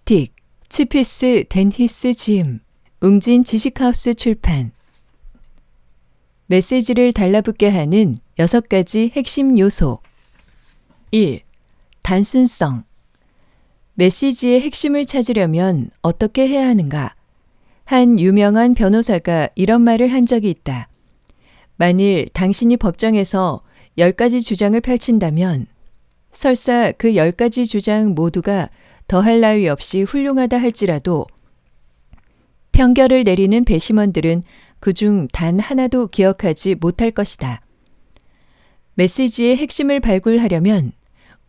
스틱, 치피스 댄히스 지음, 웅진 지식하우스 출판. 메시지를 달라붙게 하는 6가지 핵심 요소. 1. 단순성. 메시지의 핵심을 찾으려면 어떻게 해야 하는가? 한 유명한 변호사가 이런 말을 한 적이 있다. 만일 당신이 법정에서 10가지 주장을 펼친다면 설사 그 10가지 주장 모두가 더할 나위 없이 훌륭하다 할지라도 평결을 내리는 배심원들은 그중 단 하나도 기억하지 못할 것이다. 메시지의 핵심을 발굴하려면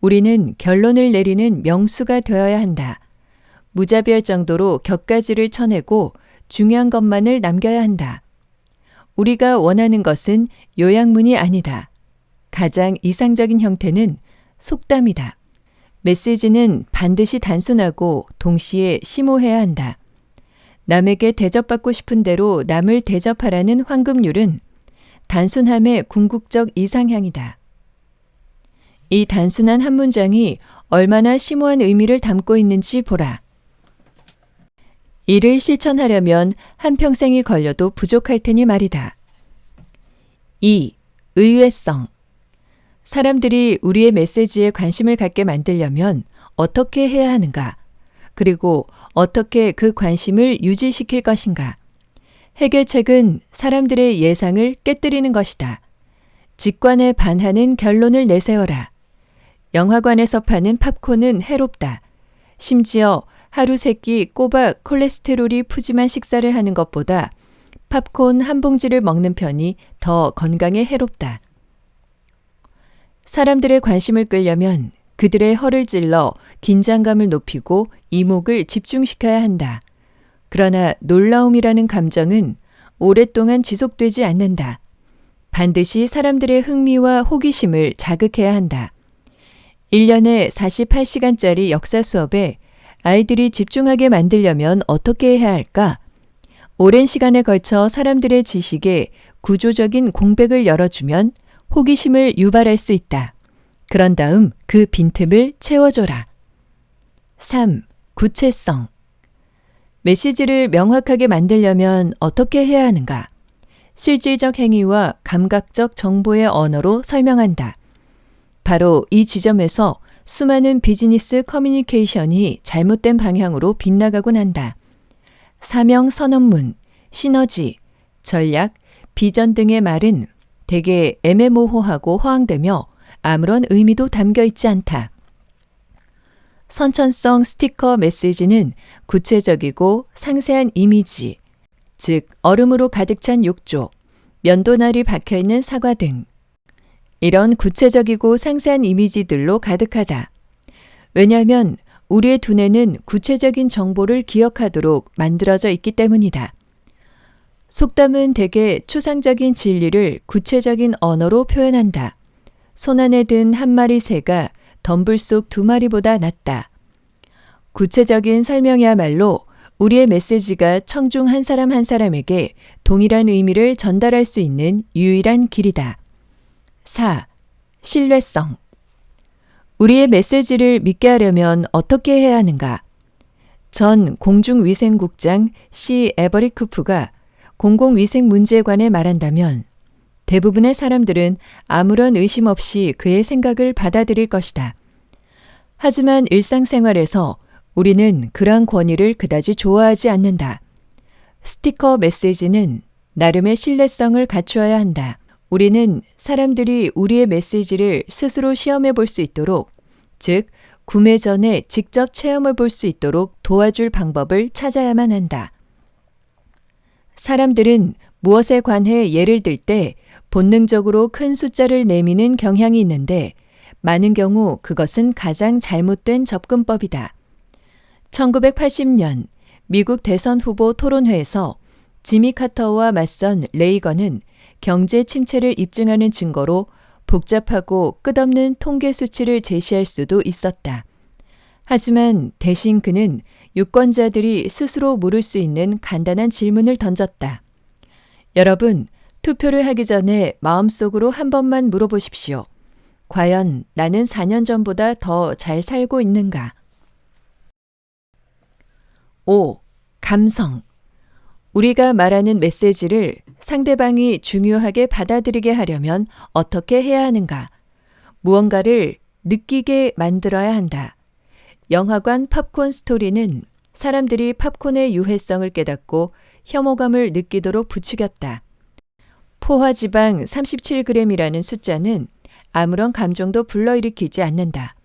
우리는 결론을 내리는 명수가 되어야 한다. 무자비할 정도로 격가지를 쳐내고 중요한 것만을 남겨야 한다. 우리가 원하는 것은 요약문이 아니다. 가장 이상적인 형태는 속담이다. 메시지는 반드시 단순하고 동시에 심오해야 한다. 남에게 대접받고 싶은 대로 남을 대접하라는 황금률은 단순함의 궁극적 이상향이다. 이 단순한 한 문장이 얼마나 심오한 의미를 담고 있는지 보라. 이를 실천하려면 한평생이 걸려도 부족할 테니 말이다. 2. 의외성. 사람들이 우리의 메시지에 관심을 갖게 만들려면 어떻게 해야 하는가? 그리고 어떻게 그 관심을 유지시킬 것인가? 해결책은 사람들의 예상을 깨뜨리는 것이다. 직관에 반하는 결론을 내세워라. 영화관에서 파는 팝콘은 해롭다. 심지어 하루 3끼 꼬박 콜레스테롤이 푸짐한 식사를 하는 것보다 팝콘 한 봉지를 먹는 편이 더 건강에 해롭다. 사람들의 관심을 끌려면 그들의 허를 찔러 긴장감을 높이고 이목을 집중시켜야 한다. 그러나 놀라움이라는 감정은 오랫동안 지속되지 않는다. 반드시 사람들의 흥미와 호기심을 자극해야 한다. 1년에 48시간짜리 역사 수업에 아이들이 집중하게 만들려면 어떻게 해야 할까? 오랜 시간에 걸쳐 사람들의 지식에 구조적인 공백을 열어주면 호기심을 유발할 수 있다. 그런 다음 그 빈틈을 채워줘라. 3. 구체성. 메시지를 명확하게 만들려면 어떻게 해야 하는가? 실질적 행위와 감각적 정보의 언어로 설명한다. 바로 이 지점에서 수많은 비즈니스 커뮤니케이션이 잘못된 방향으로 빗나가곤 한다. 사명 선언문, 시너지, 전략, 비전 등의 말은 대개 애매모호하고 허황되며 아무런 의미도 담겨 있지 않다. 선천성 스티커 메시지는 구체적이고 상세한 이미지, 즉 얼음으로 가득 찬 욕조, 면도날이 박혀있는 사과 등 이런 구체적이고 상세한 이미지들로 가득하다. 왜냐하면 우리의 두뇌는 구체적인 정보를 기억하도록 만들어져 있기 때문이다. 속담은 대개 추상적인 진리를 구체적인 언어로 표현한다. 손안에 든 한 마리 새가 덤불 속 2마리보다 낫다. 구체적인 설명이야말로 우리의 메시지가 청중 한 사람 한 사람에게 동일한 의미를 전달할 수 있는 유일한 길이다. 4. 신뢰성. 우리의 메시지를 믿게 하려면 어떻게 해야 하는가? 전 공중위생국장 C. 에버리쿠프가 공공위생 문제에 관해 말한다면 대부분의 사람들은 아무런 의심 없이 그의 생각을 받아들일 것이다. 하지만 일상생활에서 우리는 그러한 권위를 그다지 좋아하지 않는다. 스티커 메시지는 나름의 신뢰성을 갖추어야 한다. 우리는 사람들이 우리의 메시지를 스스로 시험해 볼 수 있도록, 즉 구매 전에 직접 체험해 볼 수 있도록 도와줄 방법을 찾아야만 한다. 사람들은 무엇에 관해 예를 들 때 본능적으로 큰 숫자를 내미는 경향이 있는데 많은 경우 그것은 가장 잘못된 접근법이다. 1980년 미국 대선 후보 토론회에서 지미 카터와 맞선 레이건은 경제 침체를 입증하는 증거로 복잡하고 끝없는 통계 수치를 제시할 수도 있었다. 하지만 대신 그는 유권자들이 스스로 물을 수 있는 간단한 질문을 던졌다. 여러분, 투표를 하기 전에 마음속으로 한 번만 물어보십시오. 과연 나는 4년 전보다 더 잘 살고 있는가? 5. 감성. 우리가 말하는 메시지를 상대방이 중요하게 받아들이게 하려면 어떻게 해야 하는가? 무언가를 느끼게 만들어야 한다. 영화관 팝콘 스토리는 사람들이 팝콘의 유해성을 깨닫고 혐오감을 느끼도록 부추겼다. 포화지방 37g이라는 숫자는 아무런 감정도 불러일으키지 않는다.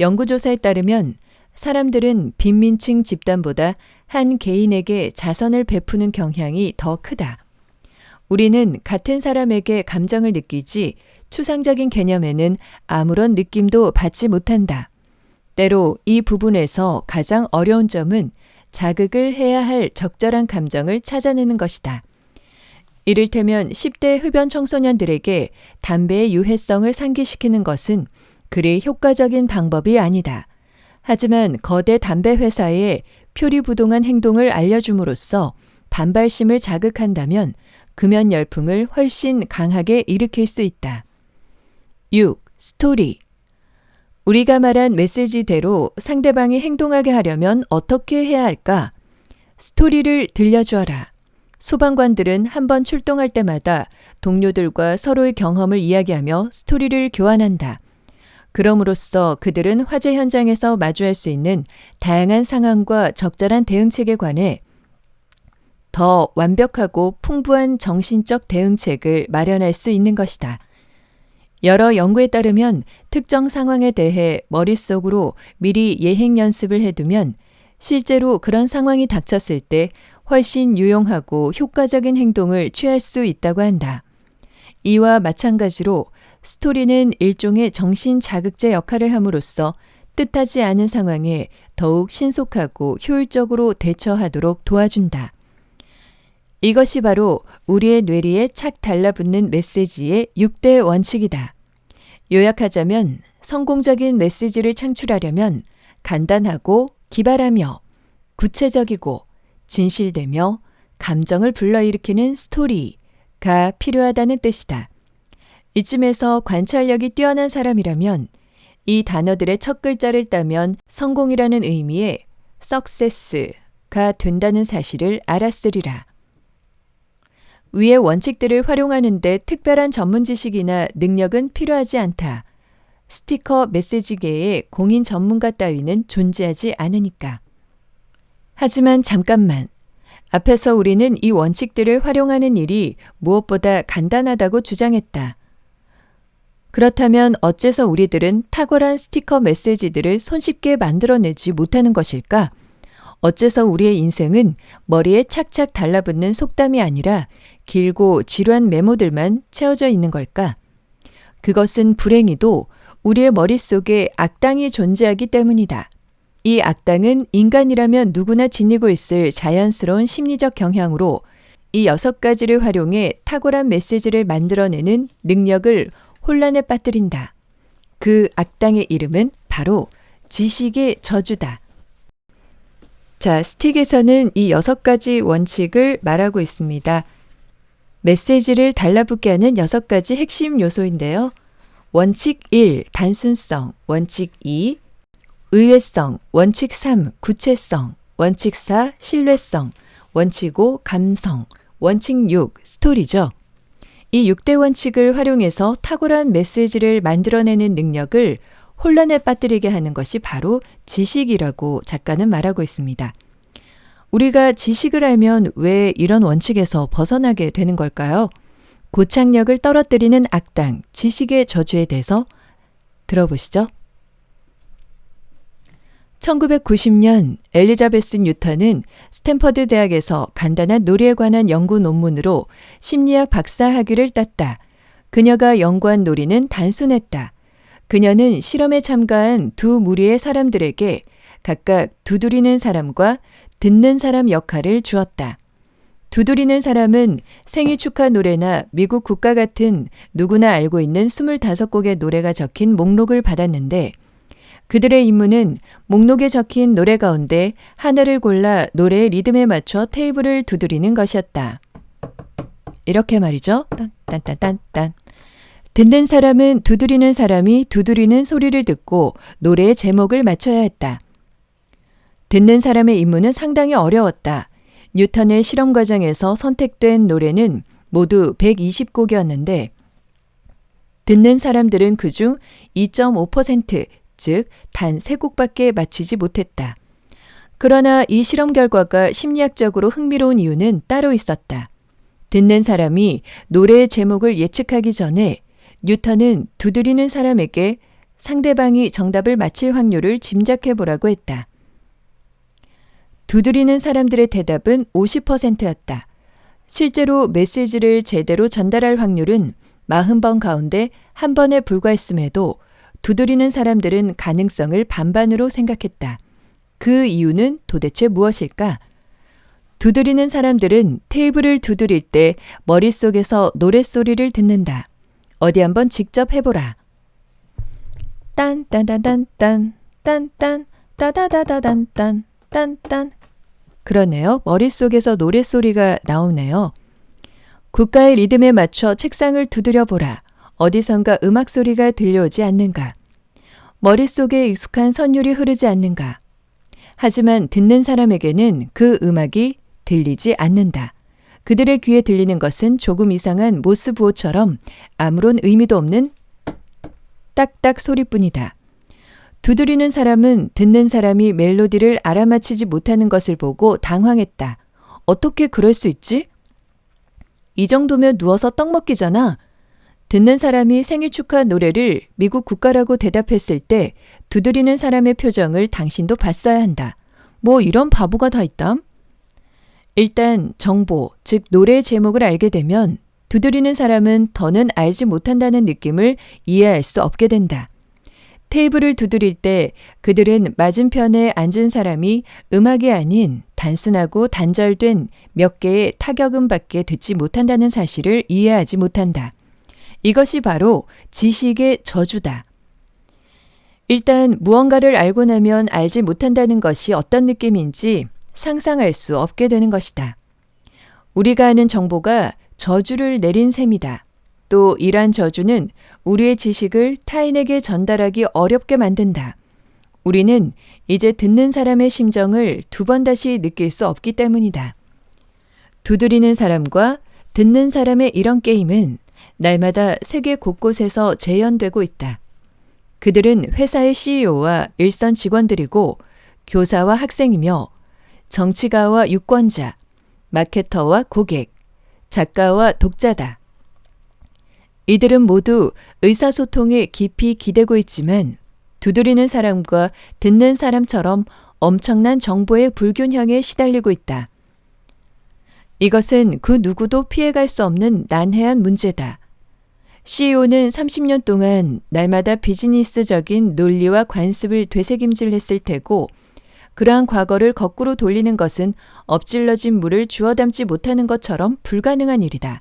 연구조사에 따르면 사람들은 빈민층 집단보다 한 개인에게 자선을 베푸는 경향이 더 크다. 우리는 같은 사람에게 감정을 느끼지 추상적인 개념에는 아무런 느낌도 받지 못한다. 때로 이 부분에서 가장 어려운 점은 자극을 해야 할 적절한 감정을 찾아내는 것이다. 이를테면 10대 흡연 청소년들에게 담배의 유해성을 상기시키는 것은 그리 효과적인 방법이 아니다. 하지만 거대 담배 회사에 표리부동한 행동을 알려줌으로써 반발심을 자극한다면 금연 열풍을 훨씬 강하게 일으킬 수 있다. 6. 스토리. 우리가 말한 메시지대로 상대방이 행동하게 하려면 어떻게 해야 할까? 스토리를 들려주어라. 소방관들은 한번 출동할 때마다 동료들과 서로의 경험을 이야기하며 스토리를 교환한다. 그럼으로써 그들은 화재 현장에서 마주할 수 있는 다양한 상황과 적절한 대응책에 관해 더 완벽하고 풍부한 정신적 대응책을 마련할 수 있는 것이다. 여러 연구에 따르면 특정 상황에 대해 머릿속으로 미리 예행 연습을 해두면 실제로 그런 상황이 닥쳤을 때 훨씬 유용하고 효과적인 행동을 취할 수 있다고 한다. 이와 마찬가지로 스토리는 일종의 정신 자극제 역할을 함으로써 뜻하지 않은 상황에 더욱 신속하고 효율적으로 대처하도록 도와준다. 이것이 바로 우리의 뇌리에 착 달라붙는 메시지의 6대 원칙이다. 요약하자면 성공적인 메시지를 창출하려면 간단하고 기발하며 구체적이고 진실되며 감정을 불러일으키는 스토리가 필요하다는 뜻이다. 이쯤에서 관찰력이 뛰어난 사람이라면 이 단어들의 첫 글자를 따면 성공이라는 의미의 success가 된다는 사실을 알았으리라. 위의 원칙들을 활용하는 데 특별한 전문 지식이나 능력은 필요하지 않다. 스티커 메시지계에 공인 전문가 따위는 존재하지 않으니까. 하지만 잠깐만. 앞에서 우리는 이 원칙들을 활용하는 일이 무엇보다 간단하다고 주장했다. 그렇다면 어째서 우리들은 탁월한 스티커 메시지들을 손쉽게 만들어내지 못하는 것일까? 어째서 우리의 인생은 머리에 착착 달라붙는 속담이 아니라 길고 지루한 메모들만 채워져 있는 걸까? 그것은 불행히도 우리의 머릿속에 악당이 존재하기 때문이다. 이 악당은 인간이라면 누구나 지니고 있을 자연스러운 심리적 경향으로 이 6가지를 활용해 탁월한 메시지를 만들어내는 능력을 혼란에 빠뜨린다. 그 악당의 이름은 바로 지식의 저주다. 자, 스틱에서는 이 6가지 원칙을 말하고 있습니다. 메시지를 달라붙게 하는 6가지 핵심 요소인데요. 원칙 1. 단순성. 원칙 2. 의외성. 원칙 3. 구체성. 원칙 4. 신뢰성. 원칙 5. 감성. 원칙 6. 스토리죠. 이 6대 원칙을 활용해서 탁월한 메시지를 만들어내는 능력을 혼란에 빠뜨리게 하는 것이 바로 지식이라고 작가는 말하고 있습니다. 우리가 지식을 알면 왜 이런 원칙에서 벗어나게 되는 걸까요? 고착력을 떨어뜨리는 악당, 지식의 저주에 대해서 들어보시죠. 1990년 엘리자베스 뉴턴은 스탠퍼드 대학에서 간단한 놀이에 관한 연구 논문으로 심리학 박사 학위를 땄다. 그녀가 연구한 놀이는 단순했다. 그녀는 실험에 참가한 두 무리의 사람들에게 각각 두드리는 사람과 듣는 사람 역할을 주었다. 두드리는 사람은 생일 축하 노래나 미국 국가 같은 누구나 알고 있는 25곡의 노래가 적힌 목록을 받았는데 그들의 임무는 목록에 적힌 노래 가운데 하나를 골라 노래의 리듬에 맞춰 테이블을 두드리는 것이었다. 이렇게 말이죠. 딴딴딴딴. 듣는 사람은 두드리는 사람이 두드리는 소리를 듣고 노래의 제목을 맞춰야 했다. 듣는 사람의 임무는 상당히 어려웠다. 뉴턴의 실험 과정에서 선택된 노래는 모두 120곡이었는데 듣는 사람들은 그중 2.5%, 즉 단 3곡밖에 맞히지 못했다. 그러나 이 실험 결과가 심리학적으로 흥미로운 이유는 따로 있었다. 듣는 사람이 노래의 제목을 예측하기 전에 뉴턴은 두드리는 사람에게 상대방이 정답을 맞힐 확률을 짐작해보라고 했다. 두드리는 사람들의 대답은 50%였다. 실제로 메시지를 제대로 전달할 확률은 40번 가운데 1번에 불과했음에도 두드리는 사람들은 가능성을 반반으로 생각했다. 그 이유는 도대체 무엇일까? 두드리는 사람들은 테이블을 두드릴 때 머릿속에서 노랫소리를 듣는다. 어디 한번 직접 해보라. 딴딴딴딴딴 딴딴 따다다다단딴 딴딴. 그러네요. 머릿속에서 노랫소리가 나오네요. 국가의 리듬에 맞춰 책상을 두드려 보라. 어디선가 음악 소리가 들려오지 않는가? 머릿속에 익숙한 선율이 흐르지 않는가? 하지만 듣는 사람에게는 그 음악이 들리지 않는다. 그들의 귀에 들리는 것은 조금 이상한 모스 부호처럼 아무런 의미도 없는 딱딱 소리뿐이다. 두드리는 사람은 듣는 사람이 멜로디를 알아맞히지 못하는 것을 보고 당황했다. 어떻게 그럴 수 있지? 이 정도면 누워서 떡 먹기잖아. 듣는 사람이 생일 축하 노래를 미국 국가라고 대답했을 때 두드리는 사람의 표정을 당신도 봤어야 한다. 뭐 이런 바보가 다 있담? 일단 정보, 즉 노래의 제목을 알게 되면 두드리는 사람은 더는 알지 못한다는 느낌을 이해할 수 없게 된다. 테이블을 두드릴 때 그들은 맞은편에 앉은 사람이 음악이 아닌 단순하고 단절된 몇 개의 타격음밖에 듣지 못한다는 사실을 이해하지 못한다. 이것이 바로 지식의 저주다. 일단 무언가를 알고 나면 알지 못한다는 것이 어떤 느낌인지 상상할 수 없게 되는 것이다. 우리가 아는 정보가 저주를 내린 셈이다. 또 이러한 저주는 우리의 지식을 타인에게 전달하기 어렵게 만든다. 우리는 이제 듣는 사람의 심정을 2번 다시 느낄 수 없기 때문이다. 두드리는 사람과 듣는 사람의 이런 게임은 날마다 세계 곳곳에서 재현되고 있다. 그들은 회사의 CEO와 일선 직원들이고 교사와 학생이며 정치가와 유권자, 마케터와 고객, 작가와 독자다. 이들은 모두 의사소통에 깊이 기대고 있지만 두드리는 사람과 듣는 사람처럼 엄청난 정보의 불균형에 시달리고 있다. 이것은 그 누구도 피해갈 수 없는 난해한 문제다. CEO는 30년 동안 날마다 비즈니스적인 논리와 관습을 되새김질했을 테고 그러한 과거를 거꾸로 돌리는 것은 엎질러진 물을 주워 담지 못하는 것처럼 불가능한 일이다.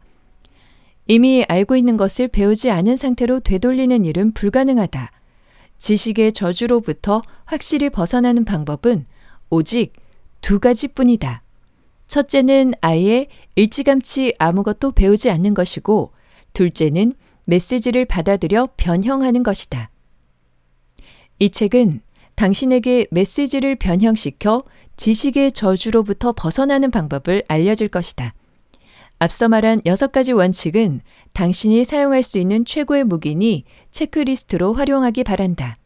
이미 알고 있는 것을 배우지 않은 상태로 되돌리는 일은 불가능하다. 지식의 저주로부터 확실히 벗어나는 방법은 오직 2가지뿐이다. 첫째는 아예 일찌감치 아무것도 배우지 않는 것이고 둘째는 메시지를 받아들여 변형하는 것이다. 이 책은 당신에게 메시지를 변형시켜 지식의 저주로부터 벗어나는 방법을 알려줄 것이다. 앞서 말한 6가지 원칙은 당신이 사용할 수 있는 최고의 무기니 체크리스트로 활용하기 바란다.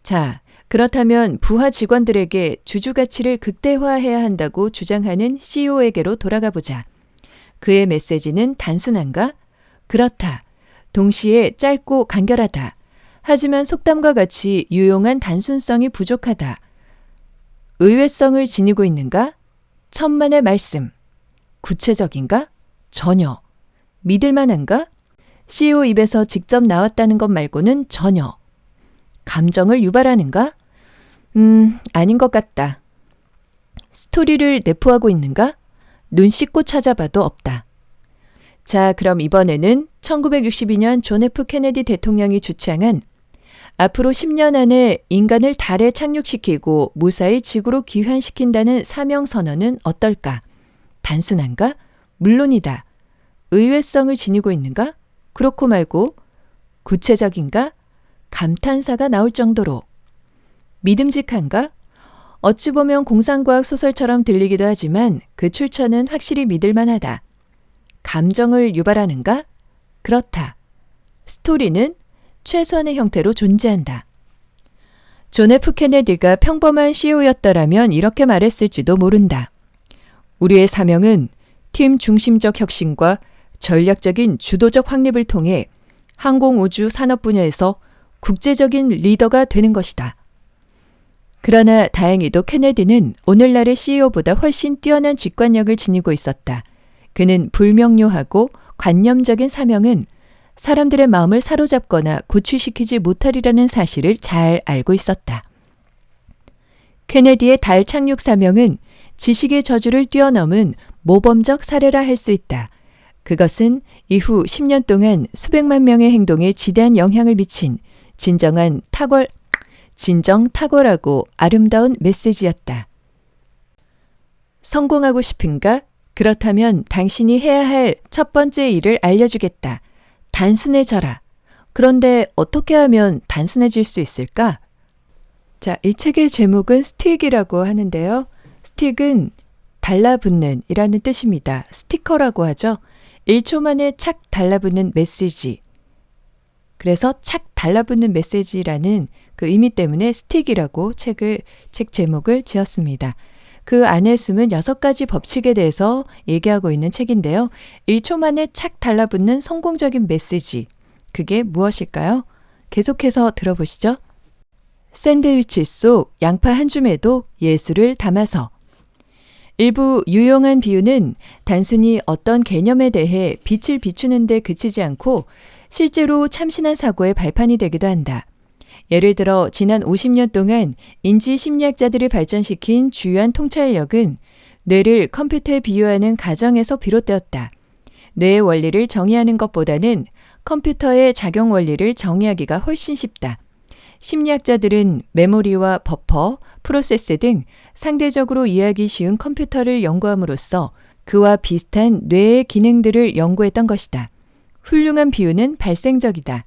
자, 그렇다면 부하 직원들에게 주주가치를 극대화해야 한다고 주장하는 CEO에게로 돌아가 보자. 그의 메시지는 단순한가? 그렇다. 동시에 짧고 간결하다. 하지만 속담과 같이 유용한 단순성이 부족하다. 의외성을 지니고 있는가? 천만의 말씀. 구체적인가? 전혀. 믿을 만한가? CEO 입에서 직접 나왔다는 것 말고는 전혀. 감정을 유발하는가? 아닌 것 같다. 스토리를 내포하고 있는가? 눈 씻고 찾아봐도 없다. 자, 그럼 이번에는 1962년 존 F 케네디 대통령이 주창한 앞으로 10년 안에 인간을 달에 착륙시키고 무사히 지구로 귀환시킨다는 사명선언은 어떨까? 단순한가? 물론이다. 의외성을 지니고 있는가? 그렇고 말고 구체적인가? 감탄사가 나올 정도로. 믿음직한가? 어찌 보면 공상과학 소설처럼 들리기도 하지만 그 출처는 확실히 믿을 만하다. 감정을 유발하는가? 그렇다. 스토리는 최소한의 형태로 존재한다. 존 F 케네디가 평범한 CEO였더라면 이렇게 말했을지도 모른다. 우리의 사명은 팀 중심적 혁신과 전략적인 주도적 확립을 통해 항공우주 산업 분야에서 국제적인 리더가 되는 것이다. 그러나 다행히도 케네디는 오늘날의 CEO보다 훨씬 뛰어난 직관력을 지니고 있었다. 그는 불명료하고 관념적인 사명은 사람들의 마음을 사로잡거나 고취시키지 못하리라는 사실을 잘 알고 있었다. 케네디의 달 착륙 사명은 지식의 저주를 뛰어넘은 모범적 사례라 할 수 있다. 그것은 이후 10년 동안 수백만 명의 행동에 지대한 영향을 미친 진정 탁월하고 아름다운 메시지였다. 성공하고 싶은가? 그렇다면 당신이 해야 할 첫 번째 일을 알려주겠다. 단순해져라. 그런데 어떻게 하면 단순해질 수 있을까? 자, 이 책의 제목은 스틱이라고 하는데요. 스틱은 달라붙는 이라는 뜻입니다. 스티커라고 하죠. 1초 만에 착 달라붙는 메시지. 그래서 착 달라붙는 메시지라는 그 의미 때문에 스틱이라고 책 제목을 지었습니다. 그 안에 숨은 6가지 법칙에 대해서 얘기하고 있는 책인데요. 1초 만에 착 달라붙는 성공적인 메시지. 그게 무엇일까요? 계속해서 들어보시죠. 샌드위치 속 양파 한 줌에도 예술을 담아서. 일부 유용한 비유는 단순히 어떤 개념에 대해 빛을 비추는 데 그치지 않고 실제로 참신한 사고의 발판이 되기도 한다. 예를 들어 지난 50년 동안 인지 심리학자들이 발전시킨 주요한 통찰력은 뇌를 컴퓨터에 비유하는 가정에서 비롯되었다. 뇌의 원리를 정의하는 것보다는 컴퓨터의 작용 원리를 정의하기가 훨씬 쉽다. 심리학자들은 메모리와 버퍼, 프로세스 등 상대적으로 이해하기 쉬운 컴퓨터를 연구함으로써 그와 비슷한 뇌의 기능들을 연구했던 것이다. 훌륭한 비유는 발생적이다.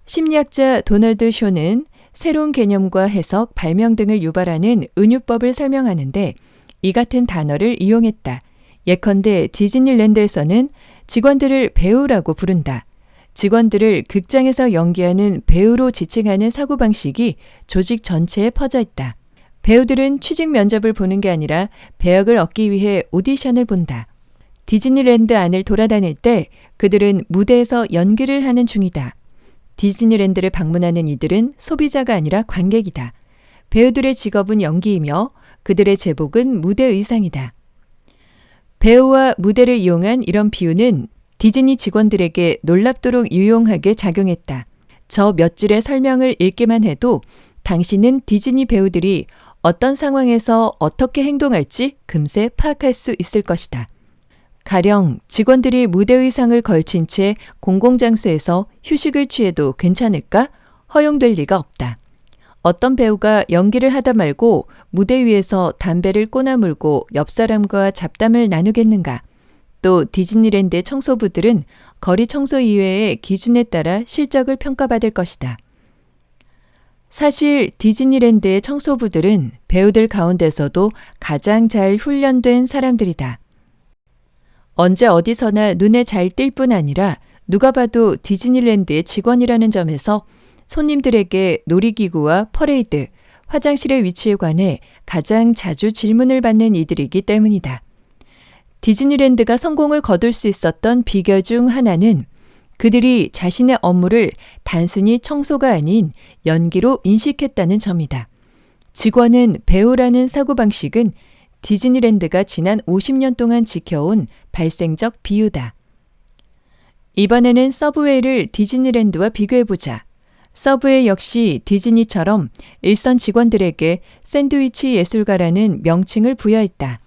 심리학자 도널드 쇼는 새로운 개념과 해석, 발명 등을 유발하는 은유법을 설명하는데 이 같은 단어를 이용했다. 예컨대 디즈니랜드에서는 직원들을 배우라고 부른다. 직원들을 극장에서 연기하는 배우로 지칭하는 사고방식이 조직 전체에 퍼져 있다. 배우들은 취직 면접을 보는 게 아니라 배역을 얻기 위해 오디션을 본다. 디즈니랜드 안을 돌아다닐 때 그들은 무대에서 연기를 하는 중이다. 디즈니랜드를 방문하는 이들은 소비자가 아니라 관객이다. 배우들의 직업은 연기이며 그들의 제복은 무대 의상이다. 배우와 무대를 이용한 이런 비유는 디즈니 직원들에게 놀랍도록 유용하게 작용했다. 저 몇 줄의 설명을 읽기만 해도 당신은 디즈니 배우들이 어떤 상황에서 어떻게 행동할지 금세 파악할 수 있을 것이다. 가령 직원들이 무대 의상을 걸친 채 공공장소에서 휴식을 취해도 괜찮을까? 허용될 리가 없다. 어떤 배우가 연기를 하다 말고 무대 위에서 담배를 꼬나물고 옆 사람과 잡담을 나누겠는가? 또 디즈니랜드의 청소부들은 거리 청소 이외의 기준에 따라 실적을 평가받을 것이다. 사실 디즈니랜드의 청소부들은 배우들 가운데서도 가장 잘 훈련된 사람들이다. 언제 어디서나 눈에 잘 띌 뿐 아니라 누가 봐도 디즈니랜드의 직원이라는 점에서 손님들에게 놀이기구와 퍼레이드, 화장실의 위치에 관해 가장 자주 질문을 받는 이들이기 때문이다. 디즈니랜드가 성공을 거둘 수 있었던 비결 중 하나는 그들이 자신의 업무를 단순히 청소가 아닌 연기로 인식했다는 점이다. 직원은 배우라는 사고방식은 디즈니랜드가 지난 50년 동안 지켜온 발생적 비유다. 이번에는 서브웨이를 디즈니랜드와 비교해보자. 서브웨이 역시 디즈니처럼 일선 직원들에게 샌드위치 예술가라는 명칭을 부여했다.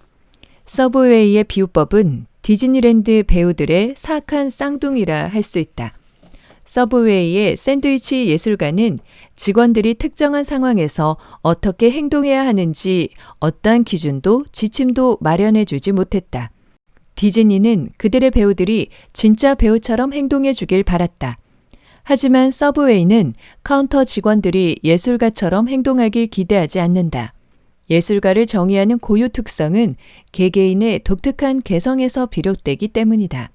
서브웨이의 비유법은 디즈니랜드 배우들의 사악한 쌍둥이라 할 수 있다. 서브웨이의 샌드위치 예술가는 직원들이 특정한 상황에서 어떻게 행동해야 하는지 어떠한 기준도 지침도 마련해주지 못했다. 디즈니는 그들의 배우들이 진짜 배우처럼 행동해 주길 바랐다. 하지만 서브웨이는 카운터 직원들이 예술가처럼 행동하길 기대하지 않는다. 예술가를 정의하는 고유 특성은 개개인의 독특한 개성에서 비롯되기 때문이다.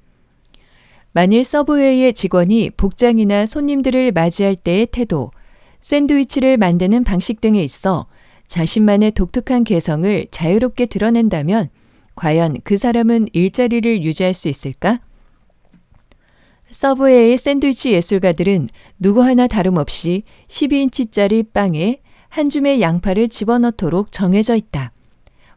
만일 서브웨이의 직원이 복장이나 손님들을 맞이할 때의 태도, 샌드위치를 만드는 방식 등에 있어 자신만의 독특한 개성을 자유롭게 드러낸다면 과연 그 사람은 일자리를 유지할 수 있을까? 서브웨이의 샌드위치 예술가들은 누구 하나 다름없이 12인치짜리 빵에 한 줌의 양파를 집어넣도록 정해져 있다.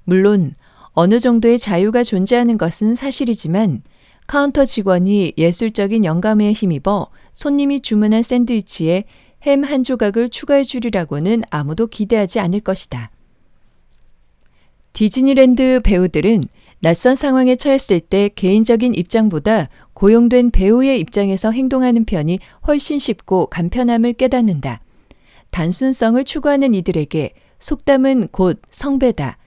물론 어느 정도의 자유가 존재하는 것은 사실이지만 카운터 직원이 예술적인 영감에 힘입어 손님이 주문한 샌드위치에 햄 한 조각을 추가해 주리라고는 아무도 기대하지 않을 것이다. 디즈니랜드 배우들은 낯선 상황에 처했을 때 개인적인 입장보다 고용된 배우의 입장에서 행동하는 편이 훨씬 쉽고 간편함을 깨닫는다. 단순성을 추구하는 이들에게 속담은 곧 성배다.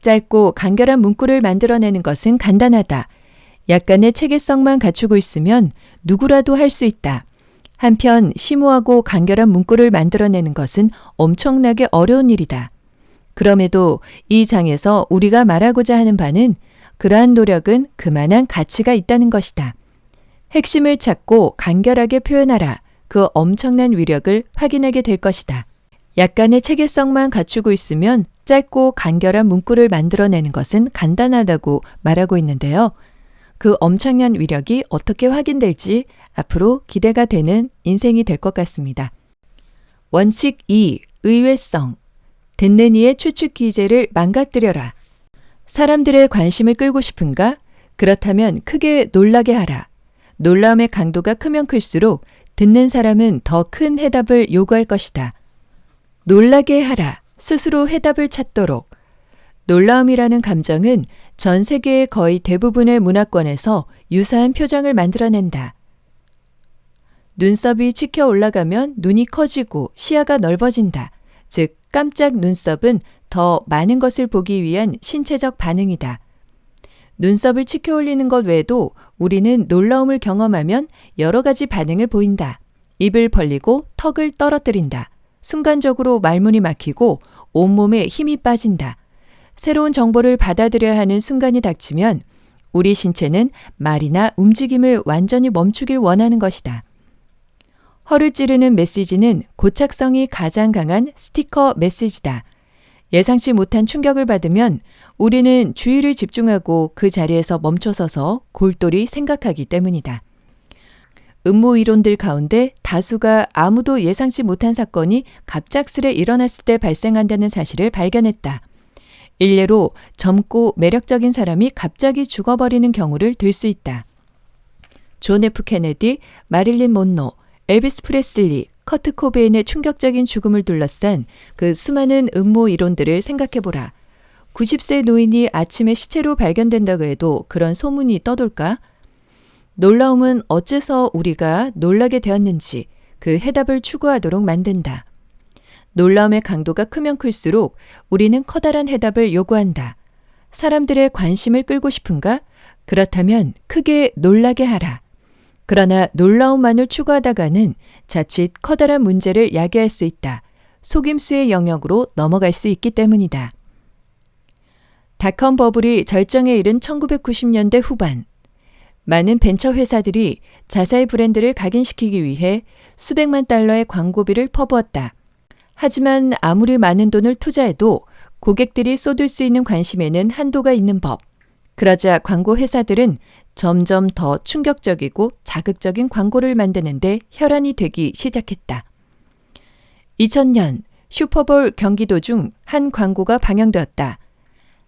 짧고 간결한 문구를 만들어내는 것은 간단하다. 약간의 체계성만 갖추고 있으면 누구라도 할 수 있다. 한편 심오하고 간결한 문구를 만들어내는 것은 엄청나게 어려운 일이다. 그럼에도 이 장에서 우리가 말하고자 하는 바는 그러한 노력은 그만한 가치가 있다는 것이다. 핵심을 찾고 간결하게 표현하라. 그 엄청난 위력을 확인하게 될 것이다. 약간의 체계성만 갖추고 있으면 짧고 간결한 문구를 만들어내는 것은 간단하다고 말하고 있는데요. 그 엄청난 위력이 어떻게 확인될지 앞으로 기대가 되는 인생이 될 것 같습니다. 원칙 2. 의외성. 듣는 이의 추측 기제를 망가뜨려라. 사람들의 관심을 끌고 싶은가? 그렇다면 크게 놀라게 하라. 놀라움의 강도가 크면 클수록 듣는 사람은 더 큰 해답을 요구할 것이다. 놀라게 하라. 스스로 해답을 찾도록. 놀라움이라는 감정은 전 세계의 거의 대부분의 문화권에서 유사한 표정을 만들어낸다. 눈썹이 치켜 올라가면 눈이 커지고 시야가 넓어진다. 즉, 깜짝 눈썹은 더 많은 것을 보기 위한 신체적 반응이다. 눈썹을 치켜 올리는 것 외에도 우리는 놀라움을 경험하면 여러 가지 반응을 보인다. 입을 벌리고 턱을 떨어뜨린다. 순간적으로 말문이 막히고 온몸에 힘이 빠진다. 새로운 정보를 받아들여야 하는 순간이 닥치면 우리 신체는 말이나 움직임을 완전히 멈추길 원하는 것이다. 허를 찌르는 메시지는 고착성이 가장 강한 스티커 메시지다. 예상치 못한 충격을 받으면 우리는 주의를 집중하고 그 자리에서 멈춰서서 골똘히 생각하기 때문이다. 음모 이론들 가운데 다수가 아무도 예상치 못한 사건이 갑작스레 일어났을 때 발생한다는 사실을 발견했다. 일례로 젊고 매력적인 사람이 갑자기 죽어버리는 경우를 들 수 있다. 존 F 케네디, 마릴린 몬로, 엘비스 프레슬리, 커트 코베인의 충격적인 죽음을 둘러싼 그 수많은 음모 이론들을 생각해보라. 90세 노인이 아침에 시체로 발견된다고 해도 그런 소문이 떠돌까? 놀라움은 어째서 우리가 놀라게 되었는지 그 해답을 추구하도록 만든다. 놀라움의 강도가 크면 클수록 우리는 커다란 해답을 요구한다. 사람들의 관심을 끌고 싶은가? 그렇다면 크게 놀라게 하라. 그러나 놀라움만을 추구하다가는 자칫 커다란 문제를 야기할 수 있다. 속임수의 영역으로 넘어갈 수 있기 때문이다. 닷컴 버블이 절정에 이른 1990년대 후반, 많은 벤처 회사들이 자사의 브랜드를 각인시키기 위해 수백만 달러의 광고비를 퍼부었다. 하지만 아무리 많은 돈을 투자해도 고객들이 쏟을 수 있는 관심에는 한도가 있는 법. 그러자 광고 회사들은 점점 더 충격적이고 자극적인 광고를 만드는데 혈안이 되기 시작했다. 2000년 슈퍼볼 경기 도중 한 광고가 방영되었다.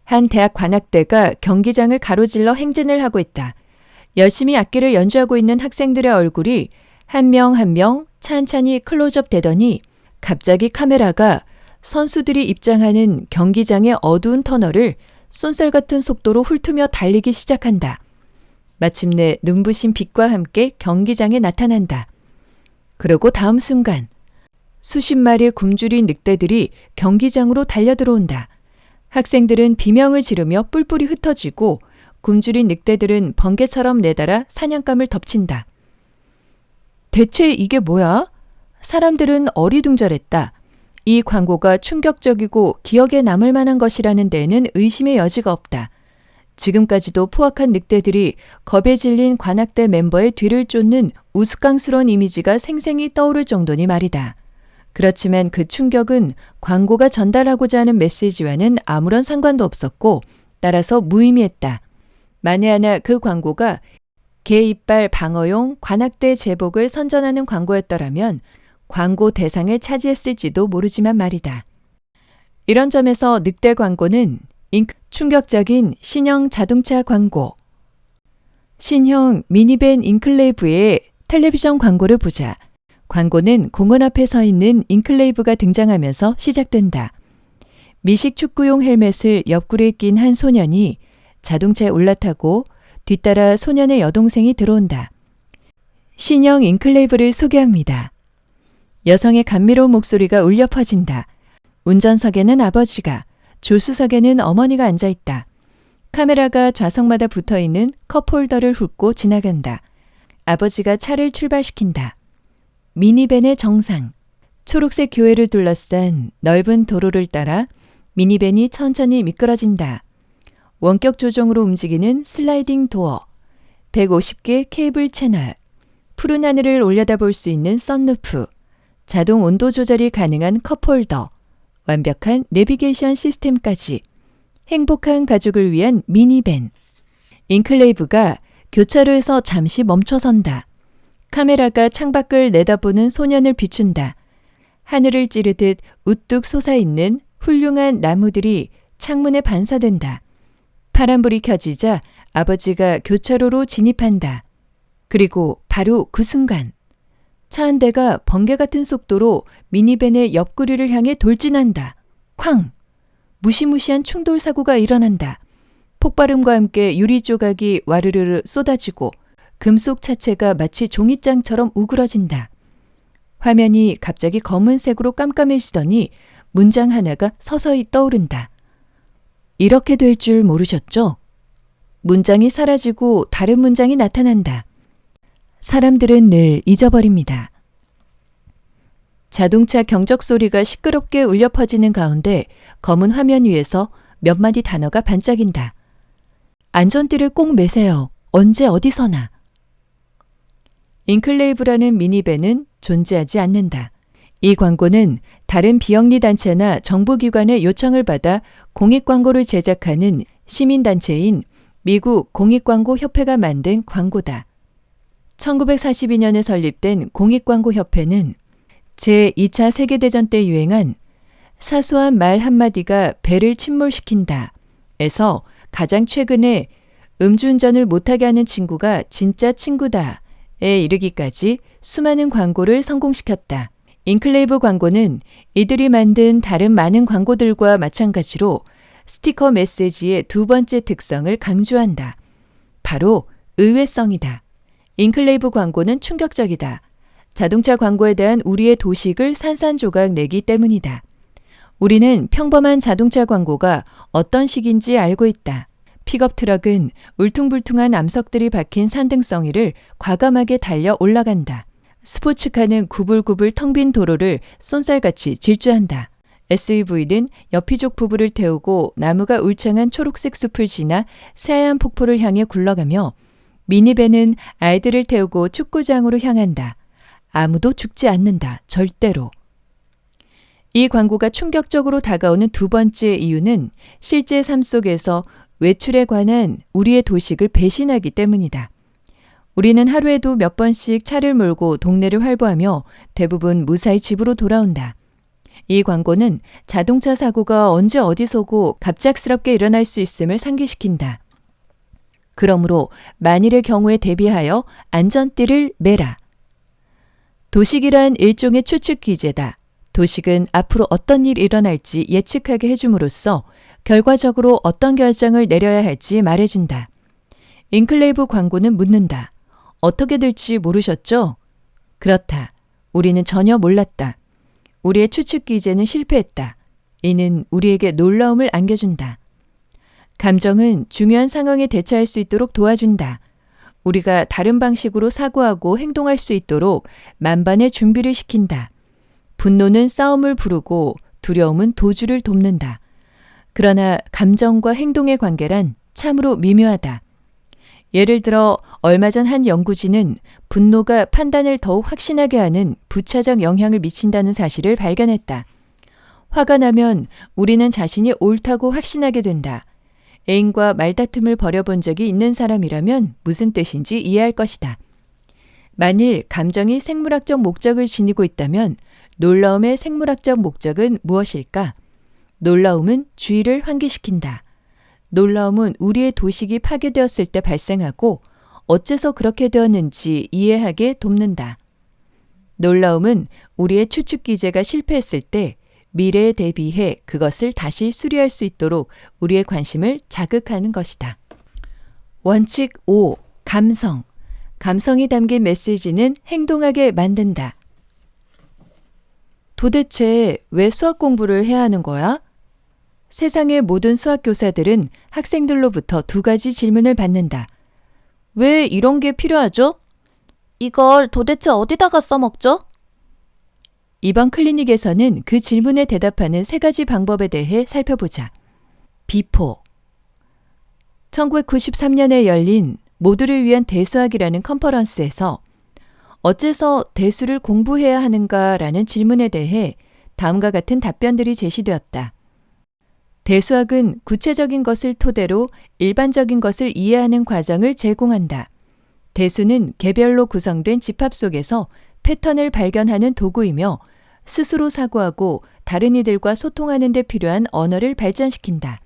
한 대학 관악대가 경기장을 가로질러 행진을 하고 있다. 열심히 악기를 연주하고 있는 학생들의 얼굴이 한 명 한 명 찬찬히 클로즈업 되더니 갑자기 카메라가 선수들이 입장하는 경기장의 어두운 터널을 쏜살 같은 속도로 훑으며 달리기 시작한다. 마침내 눈부신 빛과 함께 경기장에 나타난다. 그리고 다음 순간 수십 마리의 굶주린 늑대들이 경기장으로 달려들어온다. 학생들은 비명을 지르며 뿔뿔이 흩어지고 굶주린 늑대들은 번개처럼 내달아 사냥감을 덮친다. 대체 이게 뭐야? 사람들은 어리둥절했다. 이 광고가 충격적이고 기억에 남을 만한 것이라는 데에는 의심의 여지가 없다. 지금까지도 포악한 늑대들이 겁에 질린 관악대 멤버의 뒤를 쫓는 우스꽝스러운 이미지가 생생히 떠오를 정도니 말이다. 그렇지만 그 충격은 광고가 전달하고자 하는 메시지와는 아무런 상관도 없었고 따라서 무의미했다. 만에 하나 그 광고가 개 이빨 방어용 관악대 제복을 선전하는 광고였더라면 광고 대상을 차지했을지도 모르지만 말이다. 이런 점에서 늑대 광고는 충격적인 신형 자동차 광고. 신형 미니밴 인클레이브의 텔레비전 광고를 보자. 광고는 공원 앞에 서 있는 인클레이브가 등장하면서 시작된다. 미식 축구용 헬멧을 옆구리에 낀 한 소년이 자동차에 올라타고 뒤따라 소년의 여동생이 들어온다. 신형 인클레이브를 소개합니다. 여성의 감미로운 목소리가 울려 퍼진다. 운전석에는 아버지가, 조수석에는 어머니가 앉아있다. 카메라가 좌석마다 붙어있는 컵홀더를 훑고 지나간다. 아버지가 차를 출발시킨다. 미니밴의 정상. 초록색 교회를 둘러싼 넓은 도로를 따라 미니밴이 천천히 미끄러진다. 원격 조종으로 움직이는 슬라이딩 도어, 150개 케이블 채널, 푸른 하늘을 올려다볼 수 있는 썬루프, 자동 온도 조절이 가능한 컵홀더, 완벽한 내비게이션 시스템까지 행복한 가족을 위한 미니밴. 인클레이브가 교차로에서 잠시 멈춰선다. 카메라가 창밖을 내다보는 소년을 비춘다. 하늘을 찌르듯 우뚝 솟아있는 훌륭한 나무들이 창문에 반사된다. 파란불이 켜지자 아버지가 교차로로 진입한다. 그리고 바로 그 순간 차 한 대가 번개 같은 속도로 미니밴의 옆구리를 향해 돌진한다. 쾅! 무시무시한 충돌 사고가 일어난다. 폭발음과 함께 유리 조각이 와르르르 쏟아지고 금속 차체가 마치 종이장처럼 우그러진다. 화면이 갑자기 검은색으로 깜깜해지더니 문장 하나가 서서히 떠오른다. 이렇게 될 줄 모르셨죠? 문장이 사라지고 다른 문장이 나타난다. 사람들은 늘 잊어버립니다. 자동차 경적 소리가 시끄럽게 울려 퍼지는 가운데 검은 화면 위에서 몇 마디 단어가 반짝인다. 안전띠를 꼭 매세요. 언제 어디서나. 인클레이브라는 미니밴은 존재하지 않는다. 이 광고는 다른 비영리 단체나 정부기관의 요청을 받아 공익광고를 제작하는 시민단체인 미국 공익광고협회가 만든 광고다. 1942년에 설립된 공익광고협회는 제2차 세계대전 때 유행한 사소한 말 한마디가 배를 침몰시킨다 에서 가장 최근에 음주운전을 못하게 하는 친구가 진짜 친구다에 이르기까지 수많은 광고를 성공시켰다. 인클레이브 광고는 이들이 만든 다른 많은 광고들과 마찬가지로 스티커 메시지의 두 번째 특성을 강조한다. 바로 의외성이다. 인클레이브 광고는 충격적이다. 자동차 광고에 대한 우리의 도식을 산산조각 내기 때문이다. 우리는 평범한 자동차 광고가 어떤 식인지 알고 있다. 픽업 트럭은 울퉁불퉁한 암석들이 박힌 산등성이를 과감하게 달려 올라간다. 스포츠카는 구불구불 텅 빈 도로를 쏜살같이 질주한다. SUV는 여피족 부부를 태우고 나무가 울창한 초록색 숲을 지나 새하얀 폭포를 향해 굴러가며 미니밴은 아이들을 태우고 축구장으로 향한다. 아무도 죽지 않는다. 절대로. 이 광고가 충격적으로 다가오는 두 번째 이유는 실제 삶 속에서 외출에 관한 우리의 도식을 배신하기 때문이다. 우리는 하루에도 몇 번씩 차를 몰고 동네를 활보하며 대부분 무사히 집으로 돌아온다. 이 광고는 자동차 사고가 언제 어디서고 갑작스럽게 일어날 수 있음을 상기시킨다. 그러므로 만일의 경우에 대비하여 안전띠를 매라. 도식이란 일종의 추측 기제다. 도식은 앞으로 어떤 일이 일어날지 예측하게 해줌으로써 결과적으로 어떤 결정을 내려야 할지 말해준다. 인클레이브 광고는 묻는다. 어떻게 될지 모르셨죠? 그렇다. 우리는 전혀 몰랐다. 우리의 추측 기제는 실패했다. 이는 우리에게 놀라움을 안겨준다. 감정은 중요한 상황에 대처할 수 있도록 도와준다. 우리가 다른 방식으로 사고하고 행동할 수 있도록 만반의 준비를 시킨다. 분노는 싸움을 부르고 두려움은 도주를 돕는다. 그러나 감정과 행동의 관계란 참으로 미묘하다. 예를 들어 얼마 전 한 연구진은 분노가 판단을 더욱 확신하게 하는 부차적 영향을 미친다는 사실을 발견했다. 화가 나면 우리는 자신이 옳다고 확신하게 된다. 애인과 말다툼을 벌여본 적이 있는 사람이라면 무슨 뜻인지 이해할 것이다. 만일 감정이 생물학적 목적을 지니고 있다면 놀라움의 생물학적 목적은 무엇일까? 놀라움은 주의를 환기시킨다. 놀라움은 우리의 도식이 파괴되었을 때 발생하고 어째서 그렇게 되었는지 이해하게 돕는다. 놀라움은 우리의 추측 기제가 실패했을 때 미래에 대비해 그것을 다시 수리할 수 있도록 우리의 관심을 자극하는 것이다. 원칙 5. 감성. 감성이 담긴 메시지는 행동하게 만든다. 도대체 왜 수학 공부를 해야 하는 거야? 세상의 모든 수학 교사들은 학생들로부터 두 가지 질문을 받는다. 왜 이런 게 필요하죠? 이걸 도대체 어디다가 써먹죠? 이번 클리닉에서는 그 질문에 대답하는 세 가지 방법에 대해 살펴보자. 비포. 1993년에 열린 모두를 위한 대수학이라는 컨퍼런스에서 어째서 대수를 공부해야 하는가라는 질문에 대해 다음과 같은 답변들이 제시되었다. 대수학은 구체적인 것을 토대로 일반적인 것을 이해하는 과정을 제공한다. 대수는 개별로 구성된 집합 속에서 패턴을 발견하는 도구이며 스스로 사고하고 다른 이들과 소통하는 데 필요한 언어를 발전시킨다.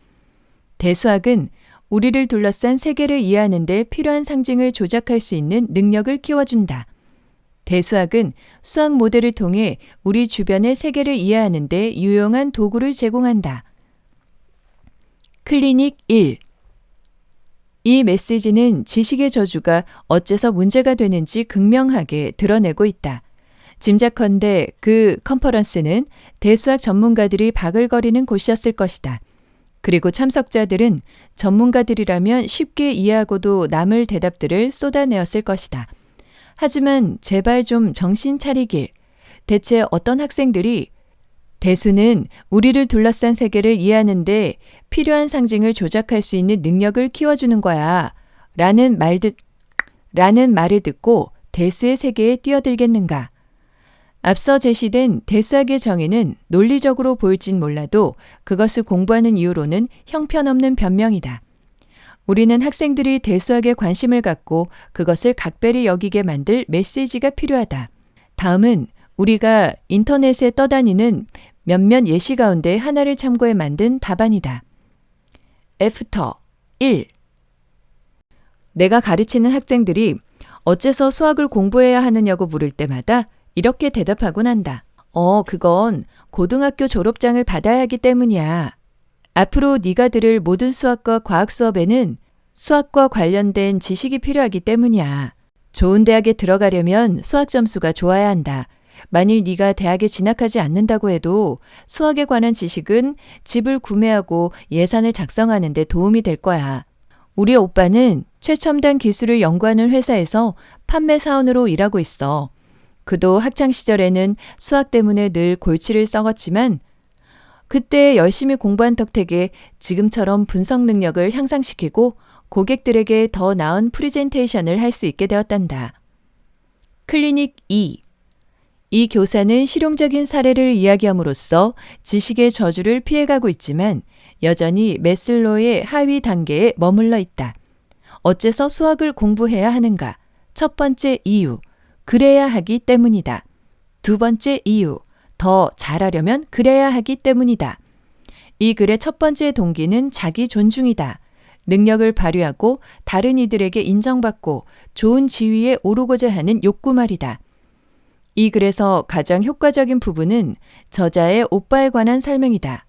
대수학은 우리를 둘러싼 세계를 이해하는 데 필요한 상징을 조작할 수 있는 능력을 키워준다. 대수학은 수학 모델을 통해 우리 주변의 세계를 이해하는 데 유용한 도구를 제공한다. 클리닉 1. 이 메시지는 지식의 저주가 어째서 문제가 되는지 극명하게 드러내고 있다. 짐작컨대 그 컨퍼런스는 대수학 전문가들이 바글거리는 곳이었을 것이다. 그리고 참석자들은 전문가들이라면 쉽게 이해하고도 남을 대답들을 쏟아내었을 것이다. 하지만 제발 좀 정신 차리길. 대체 어떤 학생들이 대수는 우리를 둘러싼 세계를 이해하는 데 필요한 상징을 조작할 수 있는 능력을 키워주는 거야. 라는 말을 듣고 대수의 세계에 뛰어들겠는가? 앞서 제시된 대수학의 정의는 논리적으로 보일진 몰라도 그것을 공부하는 이유로는 형편없는 변명이다. 우리는 학생들이 대수학에 관심을 갖고 그것을 각별히 여기게 만들 메시지가 필요하다. 다음은 우리가 인터넷에 떠다니는 몇몇 예시 가운데 하나를 참고해 만든 답안이다. 애프터 1. 내가 가르치는 학생들이 어째서 수학을 공부해야 하느냐고 물을 때마다 이렇게 대답하곤 한다. 그건 고등학교 졸업장을 받아야 하기 때문이야. 앞으로 네가 들을 모든 수학과 과학 수업에는 수학과 관련된 지식이 필요하기 때문이야. 좋은 대학에 들어가려면 수학 점수가 좋아야 한다. 만일 네가 대학에 진학하지 않는다고 해도 수학에 관한 지식은 집을 구매하고 예산을 작성하는 데 도움이 될 거야. 우리 오빠는 최첨단 기술을 연구하는 회사에서 판매 사원으로 일하고 있어. 그도 학창시절에는 수학 때문에 늘 골치를 썩었지만 그때 열심히 공부한 덕택에 지금처럼 분석 능력을 향상시키고 고객들에게 더 나은 프리젠테이션을 할 수 있게 되었단다. 클리닉 2. 이 교사는 실용적인 사례를 이야기함으로써 지식의 저주를 피해가고 있지만 여전히 매슬로의 하위 단계에 머물러 있다. 어째서 수학을 공부해야 하는가? 첫 번째 이유, 그래야 하기 때문이다. 두 번째 이유, 더 잘하려면 그래야 하기 때문이다. 이 글의 첫 번째 동기는 자기 존중이다. 능력을 발휘하고 다른 이들에게 인정받고 좋은 지위에 오르고자 하는 욕구 말이다. 이 글에서 가장 효과적인 부분은 저자의 오빠에 관한 설명이다.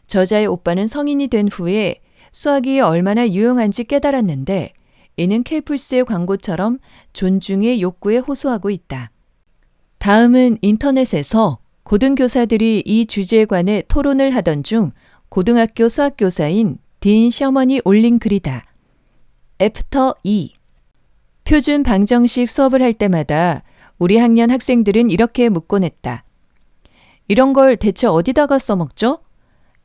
저자의 오빠는 성인이 된 후에 수학이 얼마나 유용한지 깨달았는데 이는 켈플스의 광고처럼 존중의 욕구에 호소하고 있다. 다음은 인터넷에서 고등교사들이 이 주제에 관해 토론을 하던 중 고등학교 수학교사인 딘 셔먼이 올린 글이다. 애프터 2. 표준 방정식 수업을 할 때마다 우리 학년 학생들은 이렇게 묻곤 했다. 이런 걸 대체 어디다가 써먹죠?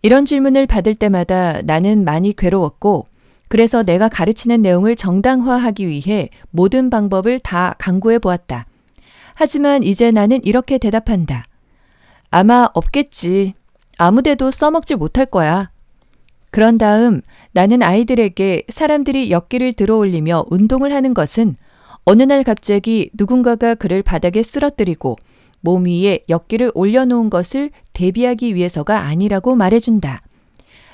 이런 질문을 받을 때마다 나는 많이 괴로웠고 그래서 내가 가르치는 내용을 정당화하기 위해 모든 방법을 다 강구해 보았다. 하지만 이제 나는 이렇게 대답한다. 아마 없겠지. 아무데도 써먹지 못할 거야. 그런 다음 나는 아이들에게 사람들이 엿기를 들어올리며 운동을 하는 것은 어느 날 갑자기 누군가가 그를 바닥에 쓰러뜨리고 몸 위에 엿기를 올려놓은 것을 대비하기 위해서가 아니라고 말해준다.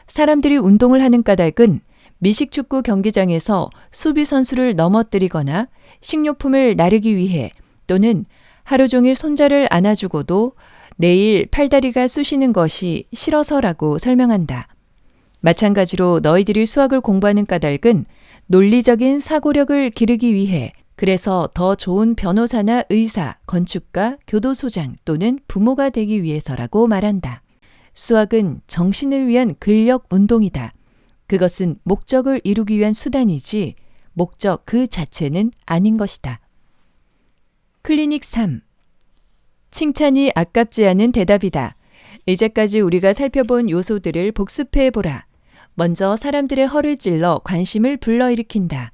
사람들이 운동을 하는 까닭은 미식축구 경기장에서 수비 선수를 넘어뜨리거나 식료품을 나르기 위해 또는 하루 종일 손자를 안아주고도 내일 팔다리가 쑤시는 것이 싫어서라고 설명한다. 마찬가지로 너희들이 수학을 공부하는 까닭은 논리적인 사고력을 기르기 위해 그래서 더 좋은 변호사나 의사, 건축가, 교도소장 또는 부모가 되기 위해서라고 말한다. 수학은 정신을 위한 근력 운동이다. 그것은 목적을 이루기 위한 수단이지 목적 그 자체는 아닌 것이다. 클리닉 3. 칭찬이 아깝지 않은 대답이다. 이제까지 우리가 살펴본 요소들을 복습해보라. 먼저 사람들의 허를 찔러 관심을 불러일으킨다.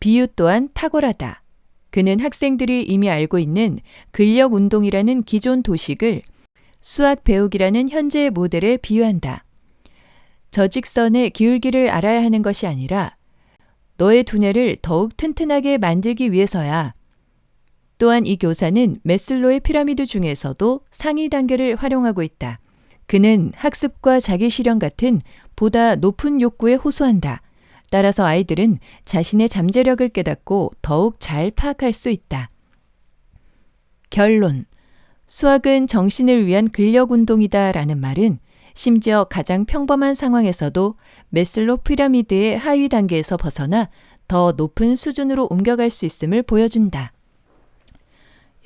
비유 또한 탁월하다. 그는 학생들이 이미 알고 있는 근력 운동이라는 기존 도식을 수학 배우기라는 현재의 모델에 비유한다. 저 직선의 기울기를 알아야 하는 것이 아니라 너의 두뇌를 더욱 튼튼하게 만들기 위해서야. 또한 이 교사는 메슬로의 피라미드 중에서도 상위 단계를 활용하고 있다. 그는 학습과 자기 실현 같은 보다 높은 욕구에 호소한다. 따라서 아이들은 자신의 잠재력을 깨닫고 더욱 잘 파악할 수 있다. 결론. 수학은 정신을 위한 근력 운동이다 라는 말은 심지어 가장 평범한 상황에서도 메슬로 피라미드의 하위 단계에서 벗어나 더 높은 수준으로 옮겨갈 수 있음을 보여준다.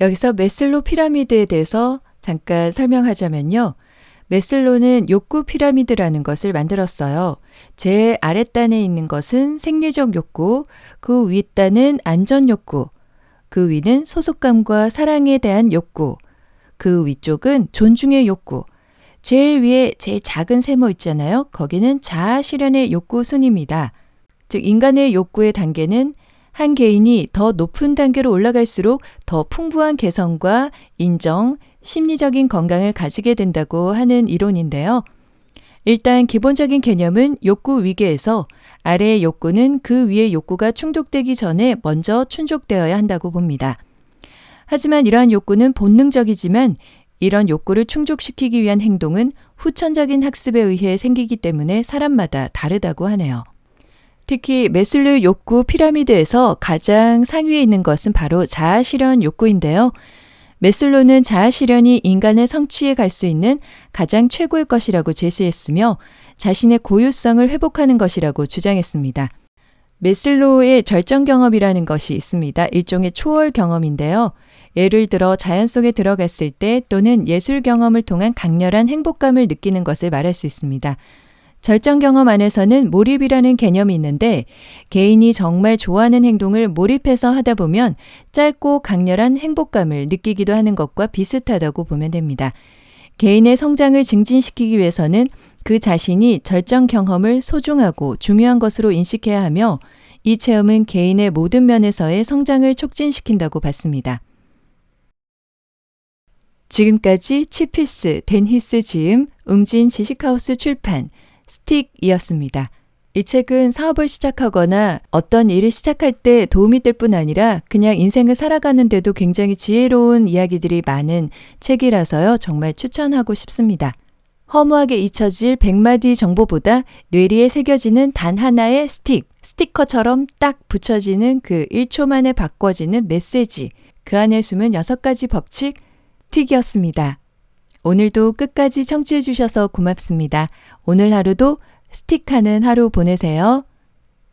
여기서 메슬로 피라미드에 대해서 잠깐 설명하자면요. 메슬로는 욕구 피라미드라는 것을 만들었어요. 제일 아랫단에 있는 것은 생리적 욕구, 그 윗단은 안전 욕구, 그 위는 소속감과 사랑에 대한 욕구, 그 위쪽은 존중의 욕구, 제일 위에 제일 작은 세모 있잖아요. 거기는 자아 실현의 욕구 순입니다. 즉 인간의 욕구의 단계는 한 개인이 더 높은 단계로 올라갈수록 더 풍부한 개성과 인정, 심리적인 건강을 가지게 된다고 하는 이론인데요. 일단 기본적인 개념은 욕구 위계에서 아래의 욕구는 그 위의 욕구가 충족되기 전에 먼저 충족되어야 한다고 봅니다. 하지만 이러한 욕구는 본능적이지만 이런 욕구를 충족시키기 위한 행동은 후천적인 학습에 의해 생기기 때문에 사람마다 다르다고 하네요. 특히 메슬로의 욕구 피라미드에서 가장 상위에 있는 것은 바로 자아 실현 욕구인데요. 메슬로는 자아 실현이 인간의 성취에 갈 수 있는 가장 최고의 것이라고 제시했으며 자신의 고유성을 회복하는 것이라고 주장했습니다. 메슬로의 절정 경험이라는 것이 있습니다. 일종의 초월 경험인데요. 예를 들어 자연 속에 들어갔을 때 또는 예술 경험을 통한 강렬한 행복감을 느끼는 것을 말할 수 있습니다. 절정 경험 안에서는 몰입이라는 개념이 있는데 개인이 정말 좋아하는 행동을 몰입해서 하다 보면 짧고 강렬한 행복감을 느끼기도 하는 것과 비슷하다고 보면 됩니다. 개인의 성장을 증진시키기 위해서는 그 자신이 절정 경험을 소중하고 중요한 것으로 인식해야 하며 이 체험은 개인의 모든 면에서의 성장을 촉진시킨다고 봤습니다. 지금까지 치피스, 댄히스 지음, 웅진 지식하우스 출판, 스틱이었습니다. 이 책은 사업을 시작하거나 어떤 일을 시작할 때 도움이 될 뿐 아니라 그냥 인생을 살아가는 데도 굉장히 지혜로운 이야기들이 많은 책이라서요. 정말 추천하고 싶습니다. 허무하게 잊혀질 100마디 정보보다 뇌리에 새겨지는 단 하나의 스티커처럼 딱 붙여지는 그 1초 만에 바꿔지는 메시지, 그 안에 숨은 6가지 법칙, 스틱이었습니다. 오늘도 끝까지 청취해 주셔서 고맙습니다. 오늘 하루도 스틱하는 하루 보내세요.